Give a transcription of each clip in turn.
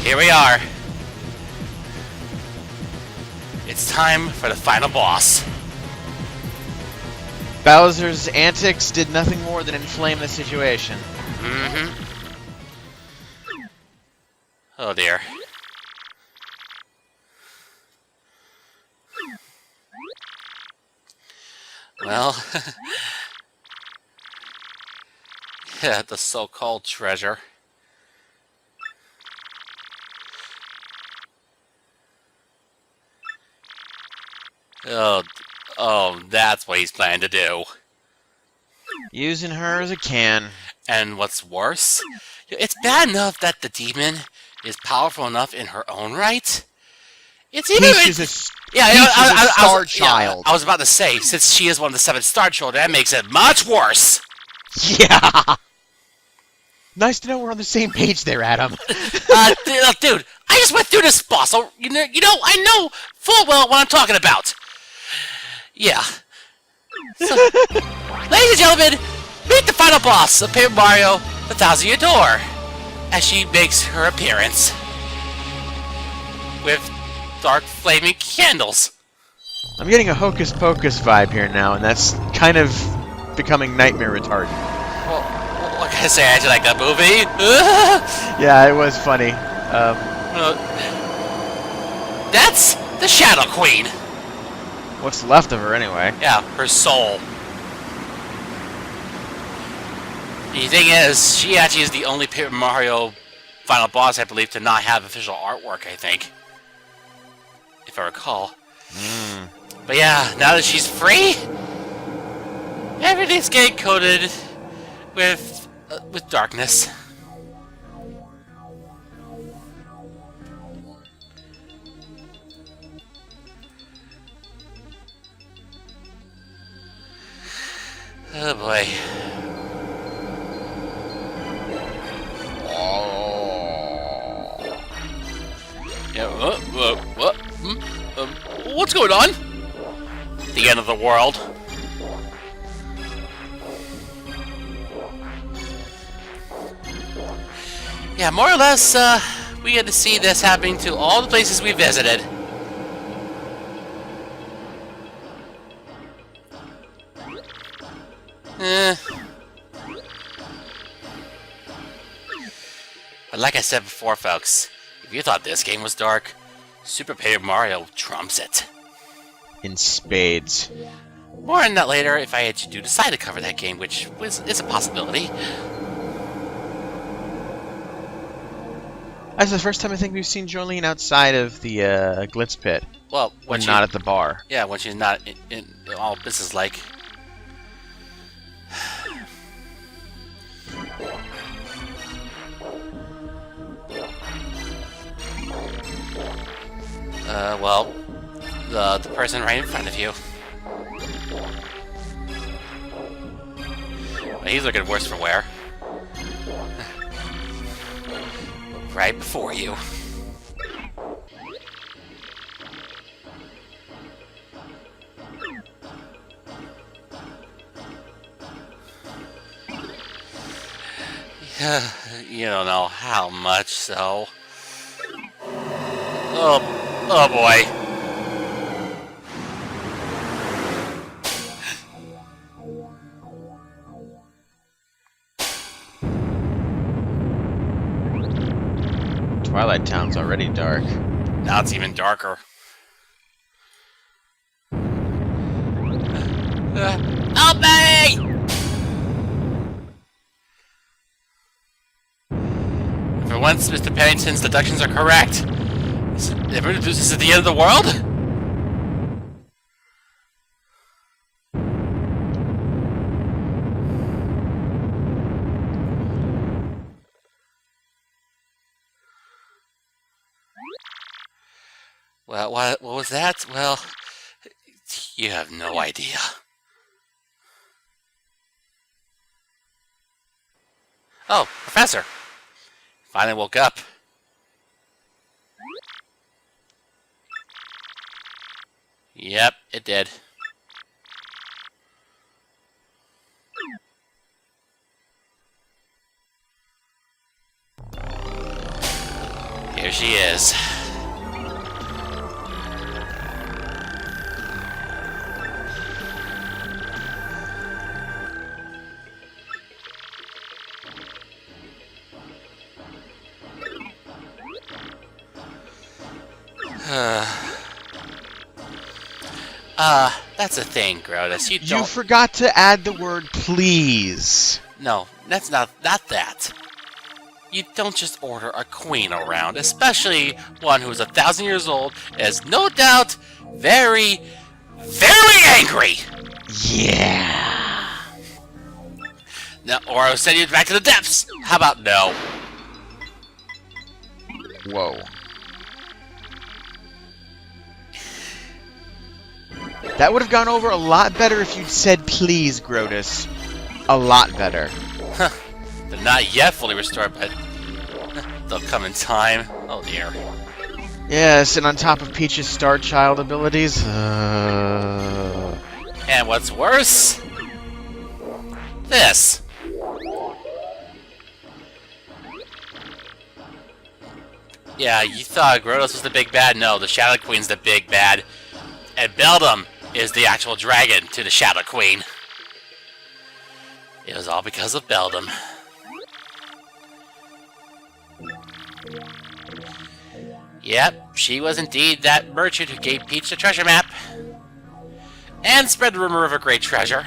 Here we are. It's time for the final boss. Bowser's antics did nothing more than inflame the situation. Mm-hmm. Oh dear. Well, yeah, the so-called treasure. Oh, that's what he's planning to do. Using her as a can. And what's worse, it's bad enough that the demon is powerful enough in her own right. It's even Peach is a star child. Yeah, I was about to say, since she is one of the 7 star children, that makes it much worse. Yeah. Nice to know we're on the same page there, Adam. Dude, I just went through this boss, so you know, I know full well what I'm talking about. Yeah. So, ladies and gentlemen, meet the final boss of Paper Mario: The Thousand Year Door, as she makes her appearance with dark flaming candles. I'm getting a Hocus Pocus vibe here now, and that's kind of becoming nightmare retardant. Well, what can I say? I actually like that movie. Yeah, it was funny. That's the Shadow Queen. What's left of her, anyway? Yeah, her soul. The thing is, she actually is the only Paper Mario final boss, I believe, to not have official artwork, I think. If I recall. But yeah, now that she's free, everything's getting coated with darkness. Oh boy. Yeah, what? What's going on? The end of the world. Yeah, more or less, we get to see this happening to all the places we visited. But like I said before, folks, if you thought this game was dark, Super Paper Mario trumps it. In spades. More on that later if I do decide to cover that game, which is a possibility. That's the first time I think we've seen Jolene outside of the Glitz Pit. Well, when not at the bar. Yeah, when she's not in all business-like. Well, the person right in front of you. Well, he's looking worse for wear. Right before you. You don't know how much, so... Oh boy. Twilight Town's already dark. Now it's even darker. Help me! For once, Mr. Pennington's deductions are correct. This is the end of the world? Well, what was that? Well, you have no idea. Oh, Professor. Finally woke up. Yep, it did. Here Here she is. That's the thing, Grotus. You forgot to add the word please. No, that's not that. You don't just order a queen around, especially one who is 1,000 years old, and is no doubt very, very angry. Yeah. No, or I'll send you back to the depths. How about no? Whoa. That would have gone over a lot better if you'd said please, Grotus. A lot better. Huh. They're not yet fully restored, but they'll come in time. Oh dear. Yes, and on top of Peach's Star Child abilities. And what's worse? This. Yeah, you thought Grotus was the big bad. No, the Shadow Queen's the big bad. And Beldum is the actual dragon to the Shadow Queen. It was all because of Beldum. Yep, she was indeed that merchant who gave Peach the treasure map. And spread the rumor of a great treasure.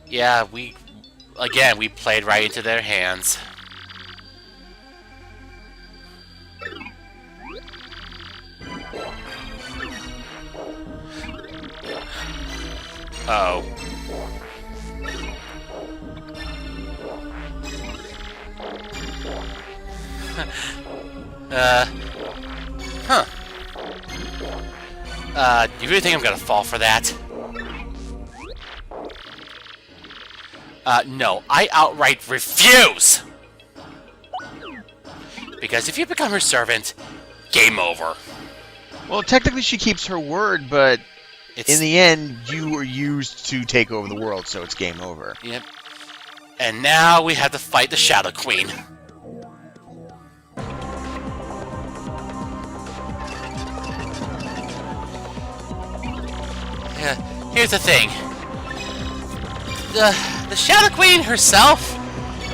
Yeah, we played right into their hands. Oh. Huh. Do you really think I'm gonna fall for that? No, I outright refuse! Because if you become her servant, game over. Well, technically she keeps her word, but in the end, you were used to take over the world, so it's game over. Yep. And now we have to fight the Shadow Queen. Yeah, here's the thing. The Shadow Queen herself,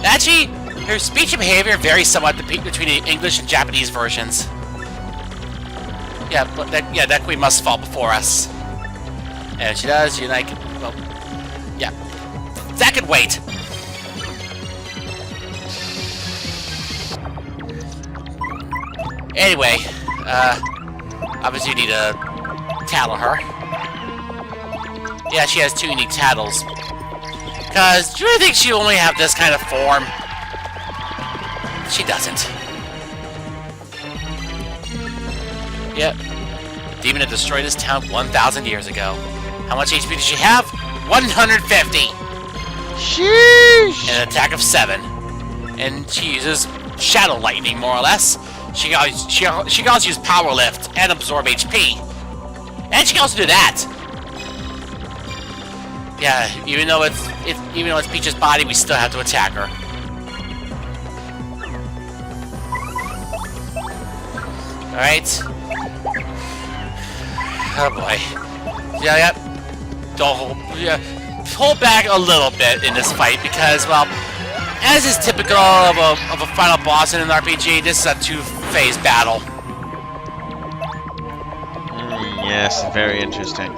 actually, her speech and behavior varies somewhat between the English and Japanese versions. Yeah, but that queen must fall before us. And if she does, you like, well, yeah. That could wait. Anyway, obviously you need to tattle her. Yeah, she has 2 unique tattles. Because, do you really think she only have this kind of form? She doesn't. Yep. The demon had destroyed this town 1,000 years ago. How much HP does she have? 150! Sheesh! And an attack of 7. And she uses Shadow Lightning, more or less. She can also use Power Lift and absorb HP. And she can also do that. Yeah, even though it's Peach's body, we still have to attack her. Alright. Oh boy. Yeah. Hold back a little bit in this fight because, well, as is typical of a final boss in an RPG, this is a 2-phase battle. Yes, very interesting.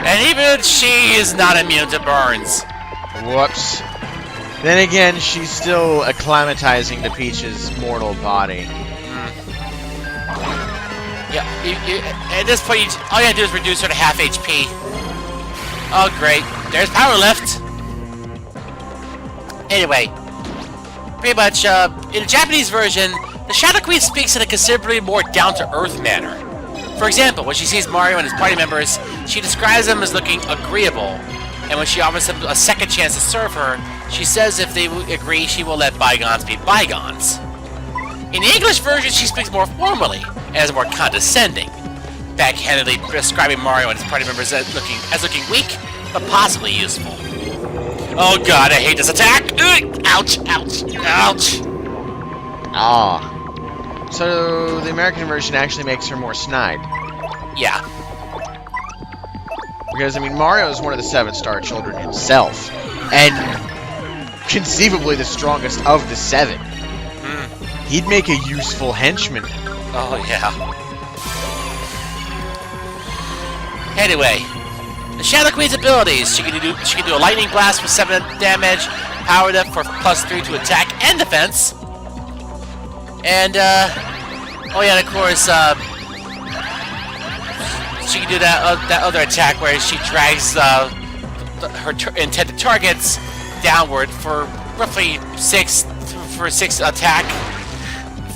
And even she is not immune to burns. Whoops. Then again, she's still acclimatizing to Peach's mortal body. Yeah, at this point, all you gotta do is reduce her to half HP. Oh, great. There's Power Lift. Anyway, pretty much, in the Japanese version, the Shadow Queen speaks in a considerably more down-to-earth manner. For example, when she sees Mario and his party members, she describes them as looking agreeable, and when she offers them a second chance to serve her, she says if they agree, she will let bygones be bygones. In the English version, she speaks more formally, and is more condescending, backhandedly describing Mario and his party members as looking weak, but possibly useful. Oh god, I hate this attack! Ugh! Ouch, ouch, ouch! Ah. So the American version actually makes her more snide. Yeah. Because, I mean, Mario is one of the 7-star children himself. And conceivably the strongest of the 7. He'd make a useful henchman. Oh, yeah. Anyway, the Shadow Queen's abilities. She can do a lightning blast for 7 damage, powered up for +3 to attack and defense. And, oh yeah, and of course, she can do that other attack where she drags her intended targets downward for roughly 6 attack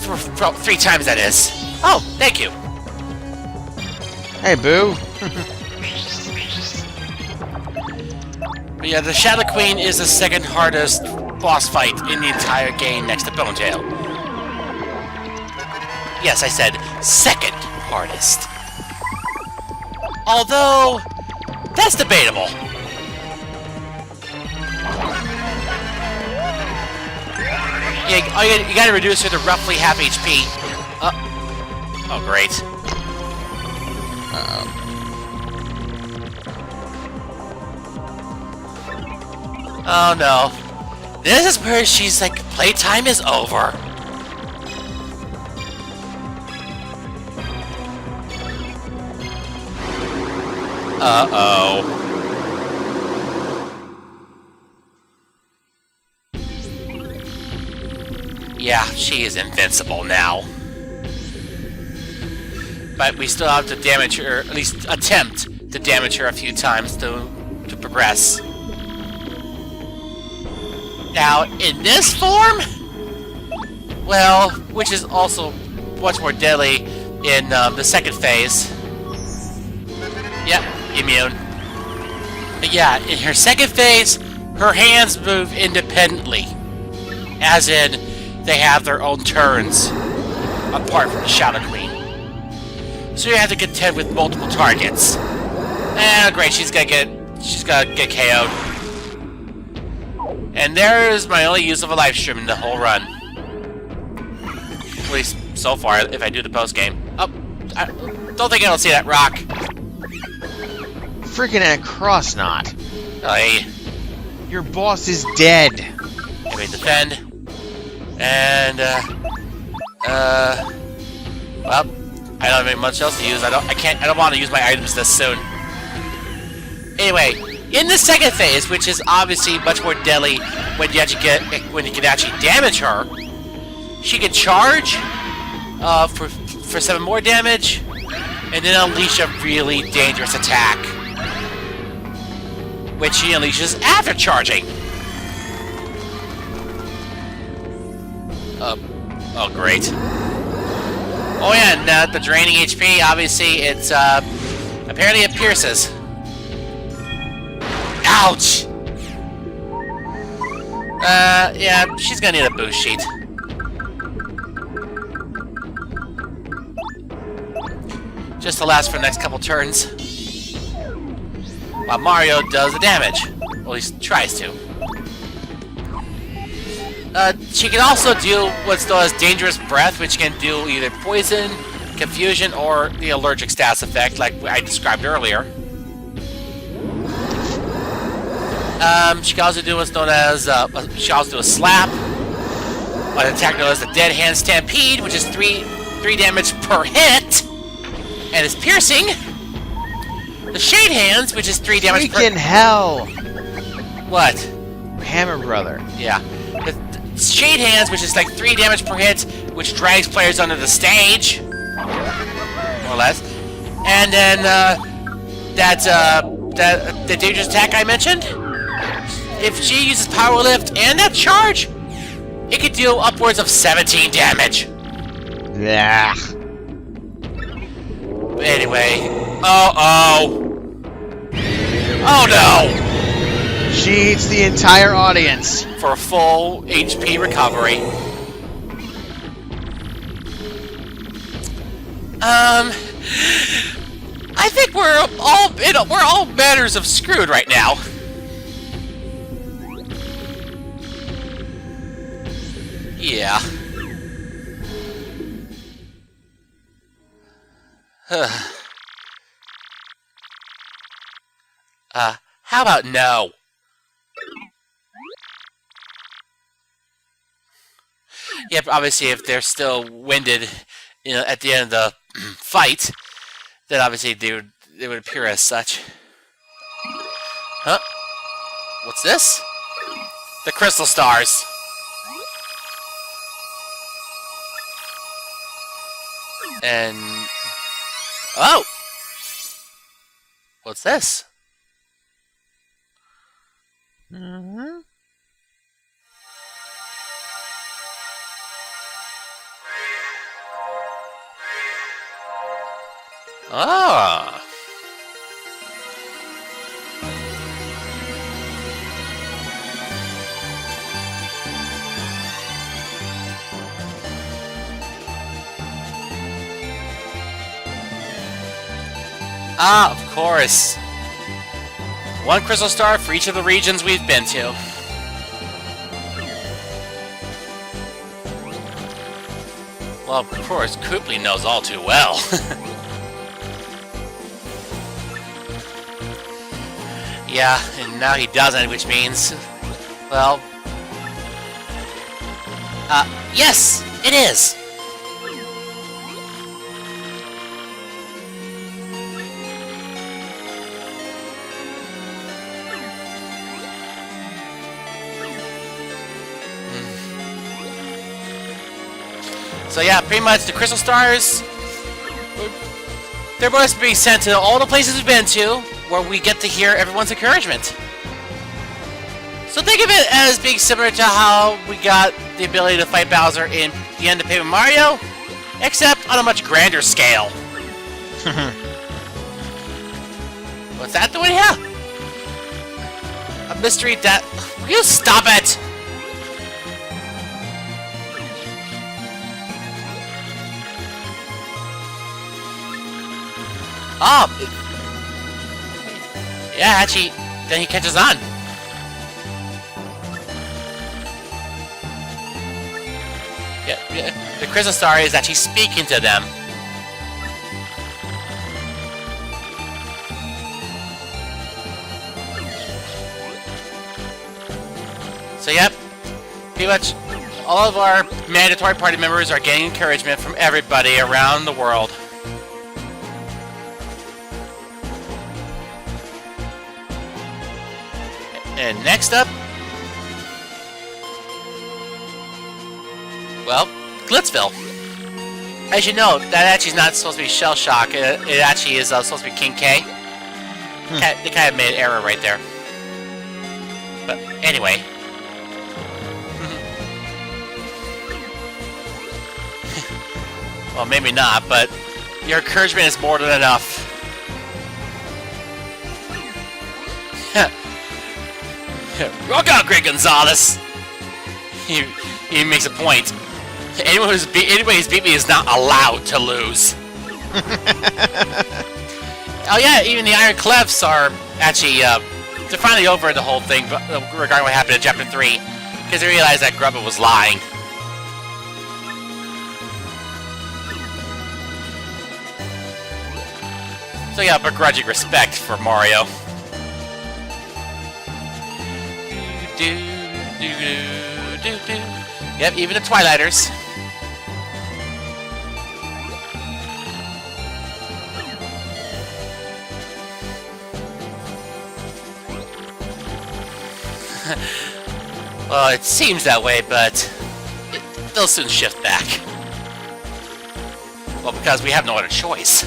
for 3 times. That is. Oh, thank you. Hey, boo. But yeah, the Shadow Queen is the 2nd hardest boss fight in the entire game, next to Bone Tail. Yes, I said 2nd hardest. Although, that's debatable. Yeah, you gotta reduce her to roughly half HP. Oh, great. Oh no. This is where she's like, playtime is over. Uh-oh. Yeah, she is invincible now. But we still have to damage her, at least attempt to damage her a few times to progress. Now, in this form, well, which is also much more deadly in the 2nd phase. Yep, immune. But yeah, in her 2nd phase, her hands move independently. As in, they have their own turns, apart from the Shadow Queen. So you have to contend with multiple targets. Great, she's gonna get KO'd. And there's my only use of a live stream in the whole run. At least so far, if I do the post game. Oh, I don't think I don't see that rock. Freaking a cross knot. Hey. Your boss is dead. Let me defend. And well, I don't have much else to use. I don't want to use my items this soon. Anyway, in the 2nd phase, which is obviously much more deadly when you can actually damage her, she can charge for 7 more damage, and then unleash a really dangerous attack, which she unleashes after charging. Oh great. Oh yeah, and the draining HP, obviously, it's apparently it pierces. Ouch! Yeah, she's gonna need a boost sheet. Just to last for the next couple turns. While Mario does the damage. Or at least tries to. She can also do what's known as Dangerous Breath, which can do either poison, confusion, or the allergic status effect, like I described earlier. She can also do what's known as, she can also do a slap, an attack known as the Dead Hand Stampede, which is 3 damage per hit, and is piercing. The Shade Hands, which is 3 damage per... Freaking hell! What? Hammer Brother. Yeah. The Shade Hands, which is like 3 damage per hit, which drags players under the stage, more or less. And then, the dangerous attack I mentioned, if she uses Power Lift and that charge, it could deal upwards of 17 damage. Yeah. Anyway, oh no! She eats the entire audience for a full HP recovery. I think we're all matters of screwed right now. Yeah. How about no? Yep, obviously if they're still winded, at the end of the fight, then obviously they would appear as such. Huh? What's this? The crystal stars. And oh, what's this? Mm-hmm. Ah. Ah, of course. One crystal star for each of the regions we've been to. Well, of course, Cooply knows all too well. Yeah, and now he doesn't, which means... Well... yes! It is! So yeah, pretty much the crystal stars, they're supposed to be sent to all the places we've been to, where we get to hear everyone's encouragement. So think of it as being similar to how we got the ability to fight Bowser in the end of Paper Mario, except on a much grander scale. What's that doing here? A mystery that... Will you stop it? Oh! Yeah, actually, then he catches on. Yeah, the crystal star is actually speaking to them. So yep, pretty much all of our mandatory party members are getting encouragement from everybody around the world. And next up, well, Glitzville. As you know, that actually is not supposed to be Shell Shock. It actually is supposed to be King K. They kind of made an error right there. But anyway. Well, maybe not, but your encouragement is more than enough. Rock out, Greg Gonzalez! He makes a point. Anyone who's beat me is not allowed to lose. Oh yeah, even the Iron Clefs are actually, they're finally over the whole thing regarding what happened in Chapter 3, because they realized that Grubba was lying. So yeah, begrudging respect for Mario. Yep, even the Twilighters. Well, it seems that way, but they'll soon shift back. Well, because we have no other choice.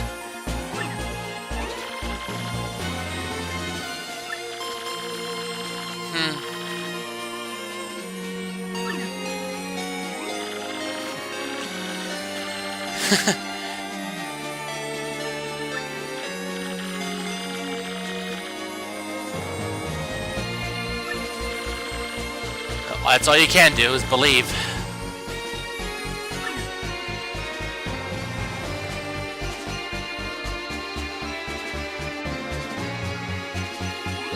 Well, that's all you can do is believe.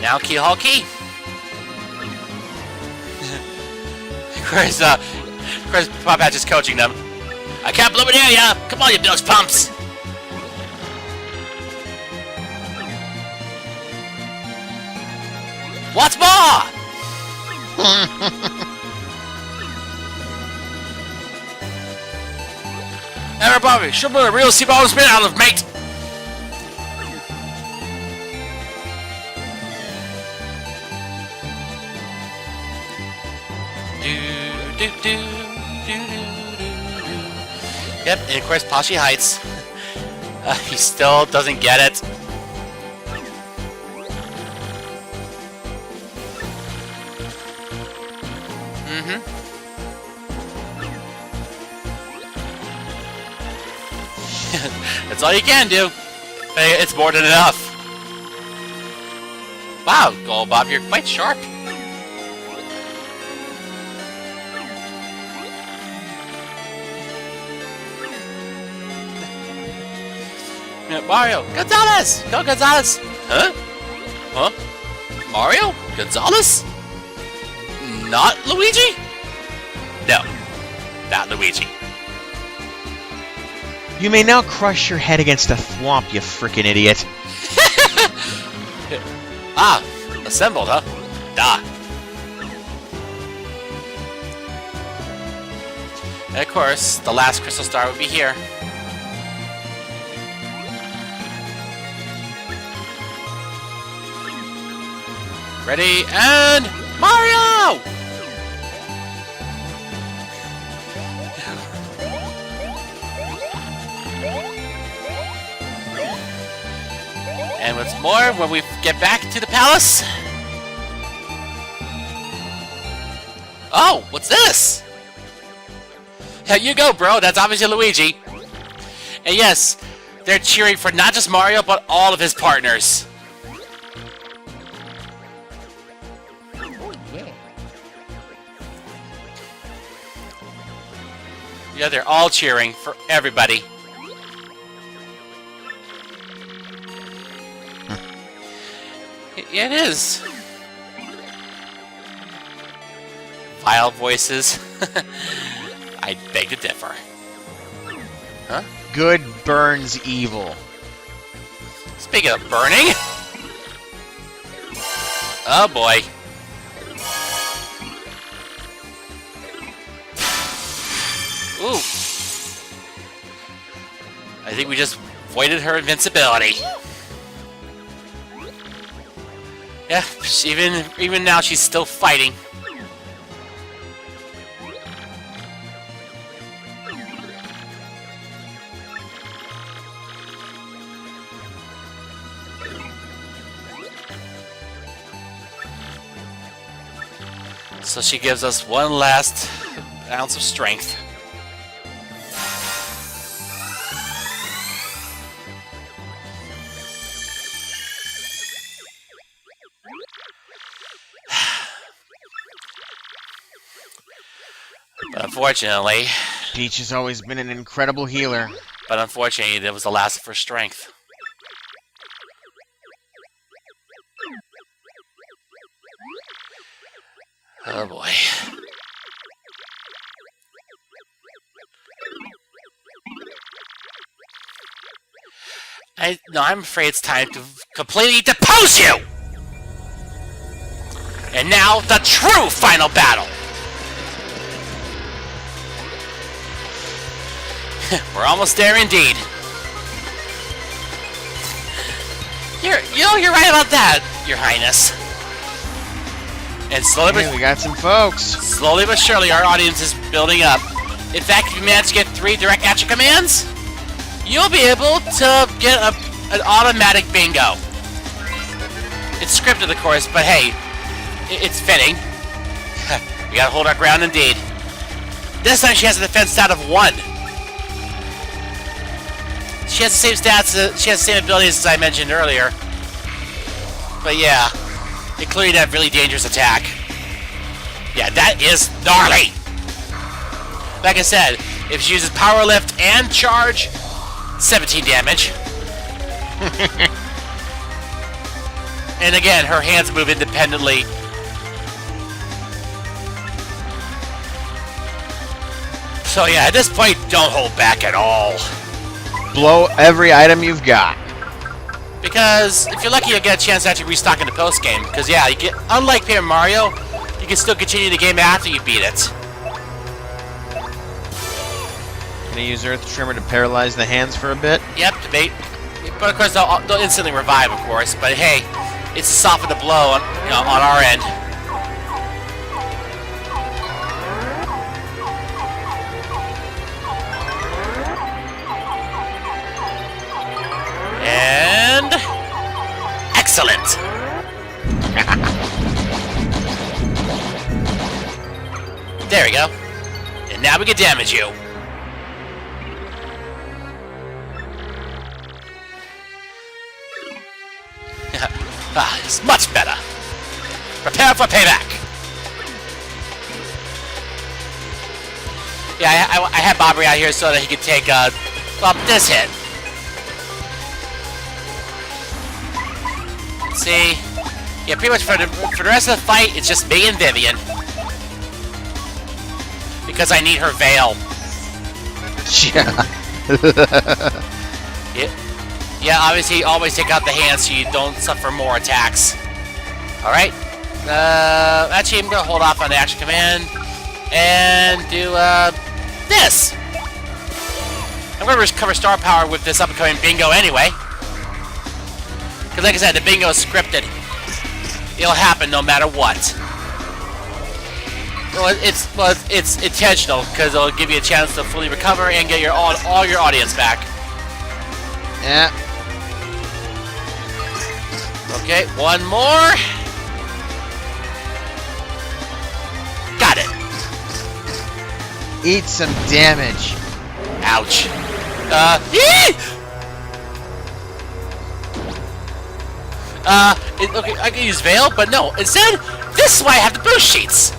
Now Keyhole Key. Of course, Chris Pop Patch is coaching them. I can't blow it near ya! Come on, you nose pumps! What's more? Everybody, show me a real C-ball spin out of mate! Yep, and of course, Pashi Heights. He still doesn't get it. That's all you can do. It's more than enough. Wow, Gold Bob, you're quite sharp. Mario, Gonzalez! Go, Gonzalez! Huh? Huh? Mario? Gonzalez? Not Luigi? No, not Luigi. You may now crush your head against a thwomp, you frickin' idiot. Ah, assembled, huh? Duh. And of course, the last crystal star would be here. Ready, and Mario! And what's more, when we get back to the palace... Oh, what's this? Here you go, bro. That's obviously Luigi. And yes, they're cheering for not just Mario, but all of his partners. Yeah, they're all cheering for everybody. Yeah, it is. Vile voices. I beg to differ. Huh? Good burns evil. Speaking of burning. Oh boy. Ooh. I think we just voided her invincibility. Yeah, even now she's still fighting. So she gives us one last ounce of strength. But unfortunately... Peach has always been an incredible healer. But unfortunately, that was the last of her strength. Oh boy. I'm afraid it's time to completely depose you! And now, the true final battle! We're almost there indeed. You're right about that, Your Highness. And slowly we got some folks. Slowly but surely, our audience is building up. In fact, if you manage to get 3 direct action commands, you'll be able to get an automatic bingo. It's scripted, of course, but hey, it's fitting. We gotta hold our ground indeed. This time she has a defense stat of 1. She has the same stats, she has the same abilities as I mentioned earlier. But yeah, including that really dangerous attack. Yeah, that is gnarly! Like I said, if she uses Power Lift and Charge, 17 damage. And again, her hands move independently. So yeah, at this point, don't hold back at all. Blow every item you've got. Because if you're lucky, you'll get a chance to actually restock in the post game. Because yeah, you get, unlike Paper Mario, you can still continue the game after you beat it. Can I use Earth Trimmer to paralyze the hands for a bit? Yep, debate. But of course, they'll instantly revive, of course. But hey, it's to soften the blow on, on our end. And excellent. There we go. And now we can damage you. It's much better. Prepare for payback. Yeah, I had Bobby out here so that he could take this hit. See, yeah, pretty much for the rest of the fight, it's just me and Vivian. Because I need her veil. Yeah. Yeah, obviously, always take out the hands so you don't suffer more attacks. Alright. Actually, I'm going to hold off on the action command and do this. I'm going to recover star power with this upcoming bingo anyway. Because like I said, the bingo is scripted. It'll happen no matter what. Well, it's intentional because it'll give you a chance to fully recover and get all your audience back. Yeah. Okay, one more. Got it. Eat some damage. Ouch. Okay, I can use Veil, but no. Instead, this is why I have the boost sheets.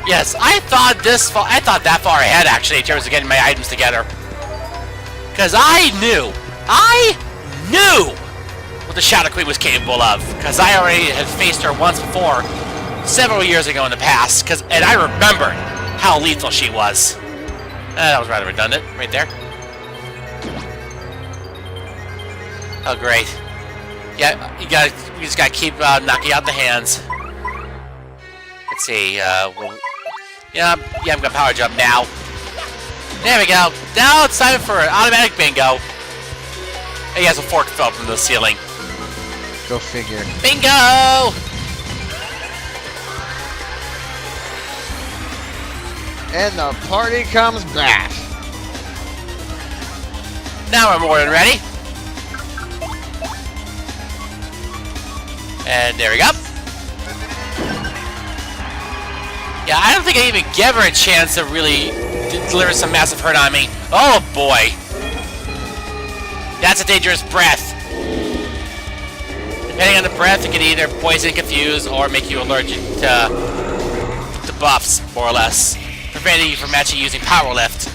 Yes, I thought that far ahead actually in terms of getting my items together. Because I knew what the Shadow Queen was capable of. Because I already had faced her once before, several years ago in the past. And I remembered how lethal she was. That was rather redundant, right there. Oh, great. Yeah, you just gotta keep knocking out the hands. Let's see. Yeah, I'm gonna power jump now. There we go. Now it's time for an automatic bingo. He has a fork fell from the ceiling. Go figure. Bingo! And the party comes back. Now we're more than ready. And there we go. Yeah, I don't think I even gave her a chance to really deliver some massive hurt on me. Oh boy. That's a dangerous breath. Depending on the breath, it can either poison, confuse, or make you allergic to buffs, more or less. Preventing you from actually using Power Lift.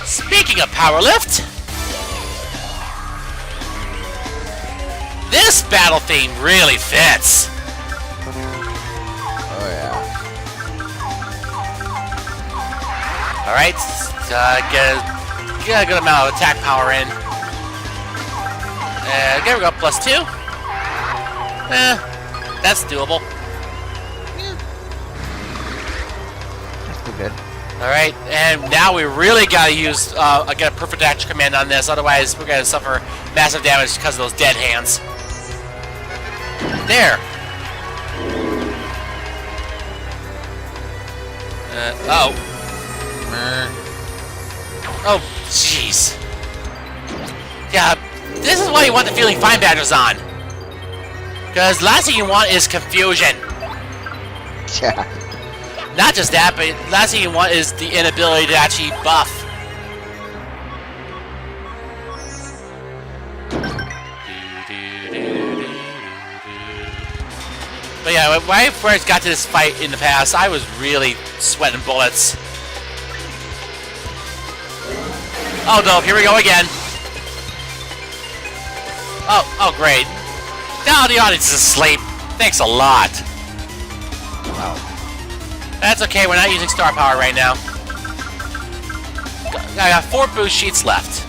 Speaking of Power Lift, this battle theme really fits. Oh yeah. Alright, get a good amount of attack power in. There we go, +2. That's doable. That's good. Alright, and now we really gotta use, get a perfect action command on this, otherwise we're gonna suffer massive damage because of those dead hands. There! Oh. Oh, jeez. Yeah, this is why you want the Feeling Fine badges on. Because last thing you want is confusion. Yeah. Not just that, but last thing you want is the inability to actually buff. But yeah, when I first got to this fight in the past, I was really sweating bullets. Oh no, here we go again. Oh great. Now the audience is asleep. Thanks a lot. Wow. That's okay, we're not using star power right now. I got 4 boost sheets left.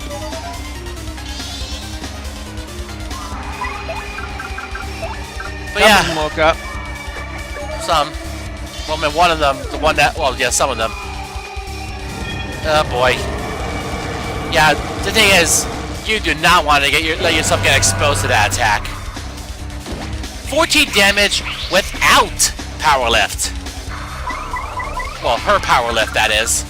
But Some of them woke up. some. Well, I mean, one of them, the one that, well, yeah, some of them. Oh boy. Yeah, the thing is, you do not want to let yourself get exposed to that attack. 14 damage without power lift. Well, her power lift, that is.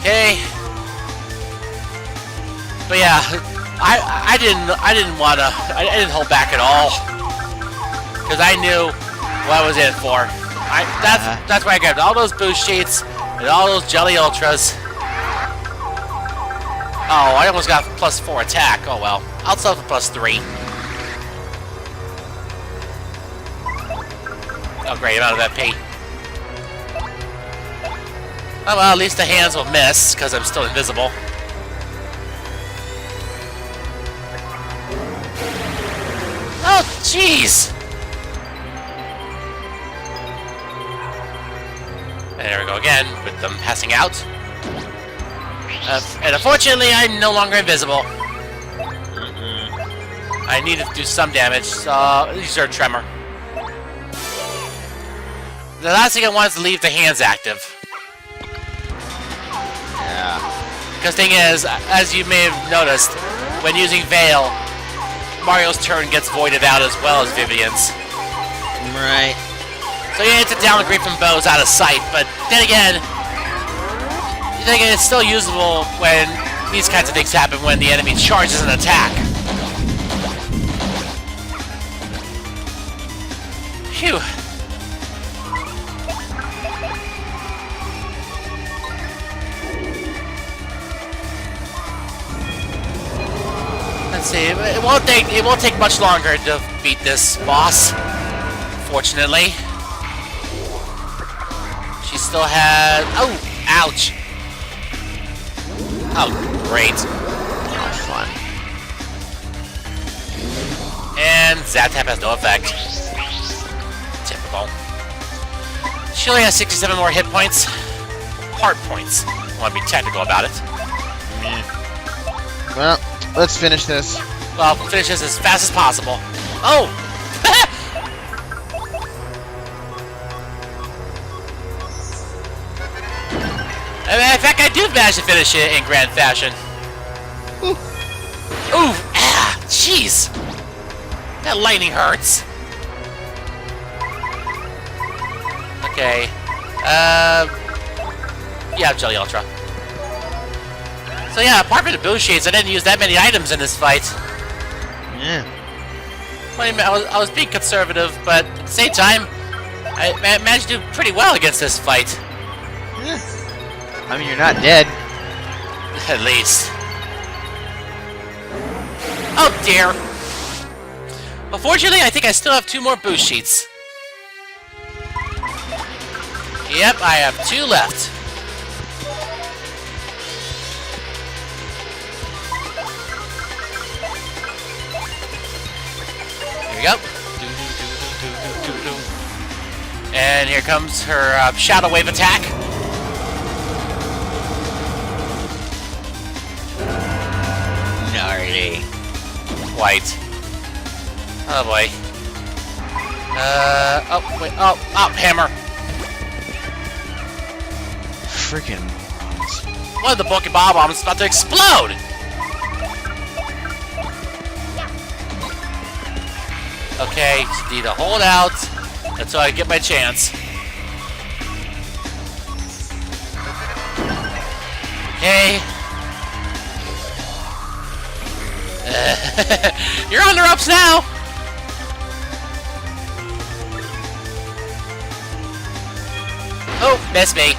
Okay. But yeah, I didn't hold back at all, because I knew what I was in for. That's why I grabbed all those boost sheets and all those jelly ultras. Oh, I almost got +4 attack. Oh well, I'll sell for +3. Oh great, I'm out of FP. Oh well, at least the hands will miss, because I'm still invisible. Oh, jeez! There we go again, with them passing out. And unfortunately, I'm no longer invisible. I need to do some damage, so use our tremor. The last thing I want is to leave the hands active. Yeah. Because thing is, as you may have noticed, when using Veil, Mario's turn gets voided out as well as Vivian's. Right. So yeah, it's a downgrade from Bow's out of sight, but then again, it's still usable when these kinds of things happen, when the enemy charges an attack. Phew. Let's see. It won't take much longer to beat this boss. Fortunately, she still has. Oh, ouch! Oh, great! Oh, fun. And Zap Tap has no effect. Typical. She only has 67 more hit points. Heart points. I want to be technical about it. Well, let's finish this. Well, we'll finish this as fast as possible. Oh! In fact, I do manage to finish it in grand fashion. Ooh! Ooh! Ah! Jeez! That lightning hurts. Okay. Yeah, Jelly Ultra. So yeah, apart from the boost shades, I didn't use that many items in this fight. Yeah. I was being conservative, but at the same time, I managed to do pretty well against this fight. Yeah. I mean, you're not dead. At least. Oh dear. Unfortunately, I think I still have 2 more boost sheets. Yep, I have 2 left. Here we go. And here comes her Shadow Wave attack. Gnarly. White. Oh boy. Oh, wait, oh, hammer. Freaking morons. One of the Pokeball bombs is about to explode! Okay, just need to hold out until I get my chance. Okay. You're on the ropes now! Oh, missed me.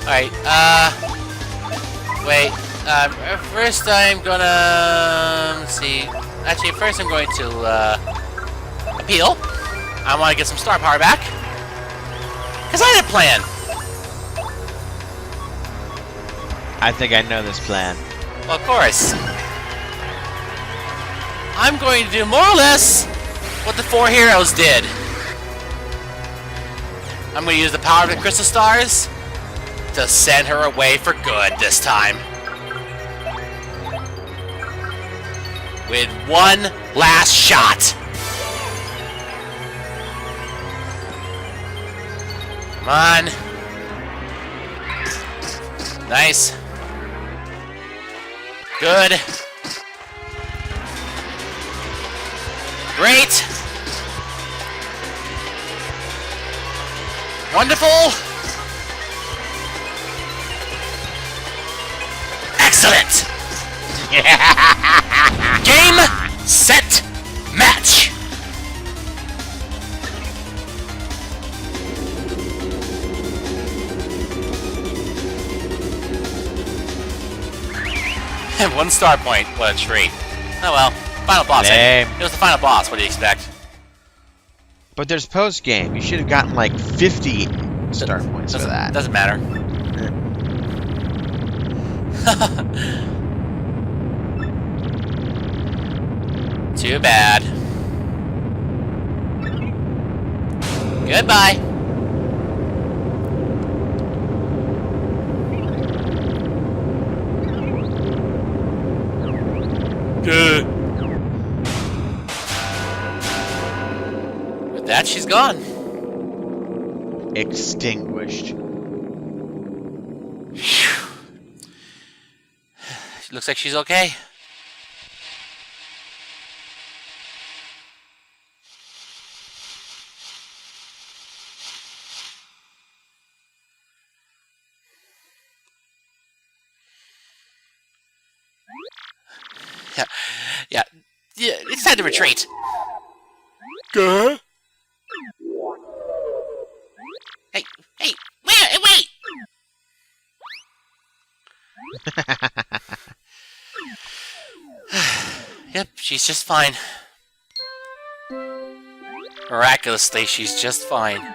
Alright, wait. First I'm gonna... let's see. Actually, first I'm going to, appeal. I want to get some star power back. Because I had a plan. I think I know this plan. Well, of course. I'm going to do more or less what the 4 heroes did. I'm going to use the power of the crystal stars to send her away for good this time. With one last shot. Come on. Nice. Good. Great. Wonderful. Excellent. Game, set, match. And 1 star point. What a treat. Oh well. Final boss. Lame. It was the final boss. What do you expect? But there's post game. You should have gotten like 50 star points for that. Doesn't matter. Too bad. Goodbye. Good. With that, she's gone. Extinguished. Looks like she's okay. Yeah, it's time to retreat. Huh? Hey, wait! Yep, she's just fine. Miraculously, she's just fine.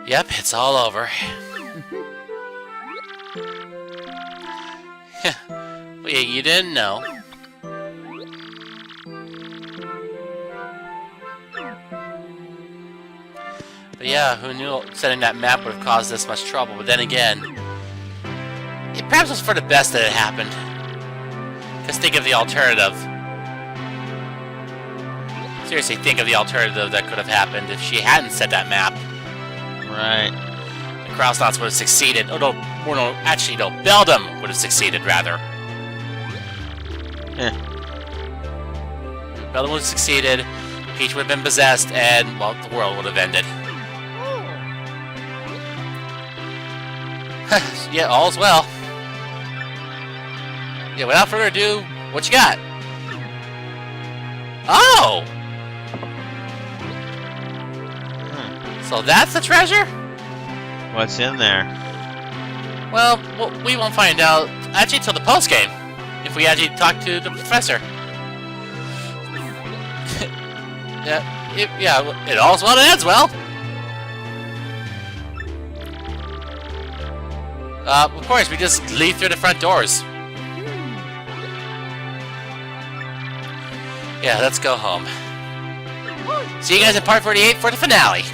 Yep, it's all over. Well, yeah, you didn't know. But yeah, who knew setting that map would have caused this much trouble? But then again, it perhaps was for the best that it happened. Because think of the alternative. Seriously, think of the alternative that could have happened if she hadn't set that map. Right. The Krausenauts would have succeeded. Oh no, actually no, Beldum would have succeeded rather. Beldum would have succeeded, Peach would have been possessed, and, well, the world would have ended. Yeah, all's well. Yeah, without further ado, what you got? Oh! So that's the treasure? What's in there? Well, we won't find out actually until the post-game. If we actually talk to the professor. It all's well that ends well. Of course, we just leave through the front doors. Yeah, let's go home. See you guys in part 48 for the finale.